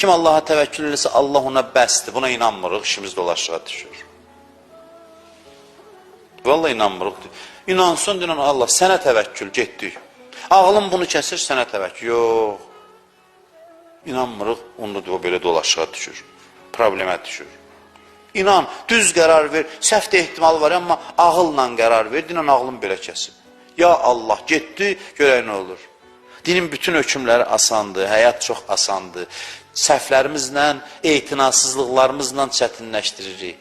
Kim Allaha təvəkkül eləsə, Allah ona bəsdir. Buna inanmırıq, işimiz dolaşığa düşür. Vallahi inanmırıq. İnansın, deyən Allah, sənə təvəkkül, getdik. Ağlım bunu kəsir, sənə təvəkkül. Yox. İnanmırıq, onda o belə dolaşığa düşür. Problemə düşür. İnan, düz qərar ver, səhv də ehtimal var, amma ağılla qərar ver, deyən ağlım belə kəsir. Ya Allah, getdi, görək nə olur. Dinin bütün hökmləri asandır, həyat çox asandır. Səhvlərimizlə, etinasızlıqlarımızla çətinləşdiririk.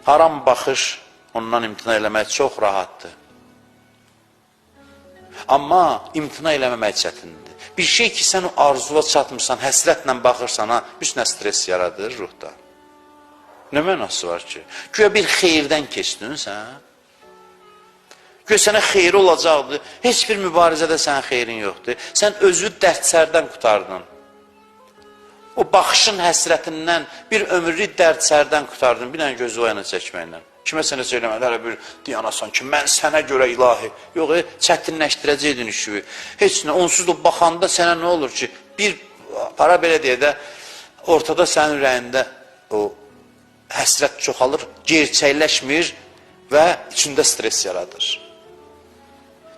Haram baxış, ondan imtina eləmək çox rahatdır. Amma imtina eləməmək çətindir. Bir şey ki, sən o arzula çatmırsan, həsrətlə baxırsan, bir nə stres yaradır ruhda. Nə mənası var ki? Güya bir xeyirdən keçdin sən. Güya sənə xeyri olacaqdır. Heç bir mübarizədə sənin xeyrin yoxdur. Sən özü dərdsərdən qutardın. O baxışın həsrətindən bir ömürlük dərdsərdən qutardın. Bir dənə gözü o yana çəkməklə. Kimə sənə söyləmədi, hələ bir deyanasan ki, mən sənə görə ilahi. Yox, çətinləşdirəcəkdin işi. Heç nə, onsuz da baxanda sənə nə olur ki, bir para belə deyə də, ortada sənin ürəyində o həsrət çoxalır, gerçəkləşmir və içində stres yaradır.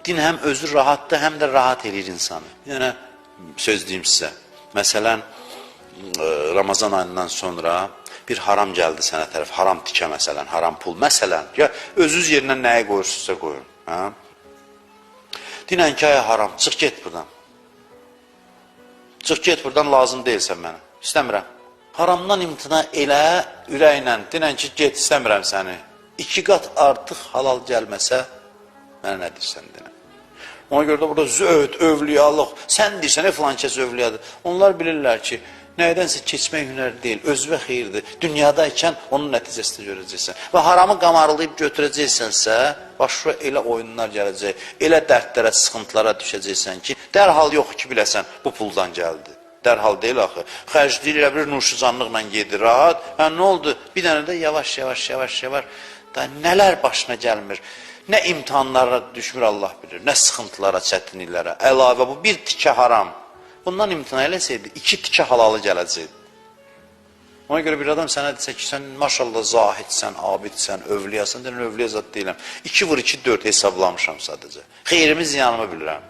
Din həm özü rahatdır, həm də rahat edir insanı. Yəni, söz deyim sizə. Məsələn, Ramazan ayından sonra bir haram gəldi sənə tərəf, haram tikə məsələn, haram pul məsələn. Ya, özünüz yerinə nəyi qoyursunuzsa qoyun. Dinən ki, haram, çıx get buradan. Çıx get buradan, lazım deyilsən mənə. İstəmirəm. Haramdan imtina elə, ürəklə, dinən ki, get, istəmirəm səni. 2 qat artıq halal gəlməsə, mənə nə deyirsən dinən. Ona görə də burada zöhd, övliyalıq, sən deyirsən, filan kəs övliyadır. Onlar bilirlər ki, nədənsə keçmək hünər deyil, özvə xeyirdir. Dünyadaykən onun nəticəsini görəcəksən. Və haramı qamarlayıb götürəcəksənsə, başına elə oyunlar gələcək, elə dərdlərə, sıxıntılara düşəcəksən ki, dərhal yox ki, biləsən, bu puldan gəldi. Dərhal deyil axı. Xərcliyir, elə bir nuşucanlıqla gedir, rahat. Nə oldu? Bir dənə də yavaş, da nələr başına gəlmir. Nə imtihanlara düşmür Allah bilir, nə sıxıntılara, çətinliklərə. Əlavə bu bir tikə haram. Bundan imtina eləsəydi, 2 tikə halalı gələcəkdi. Ona görə bir adam sənə desə ki, sən maşallah zahidsən, abidsən, övliyasən, deyən övliya zat deyiləm. 2 vur 2, 4 hesablamışam sadəcə. Xeyrimi, ziyanımı bilirəm.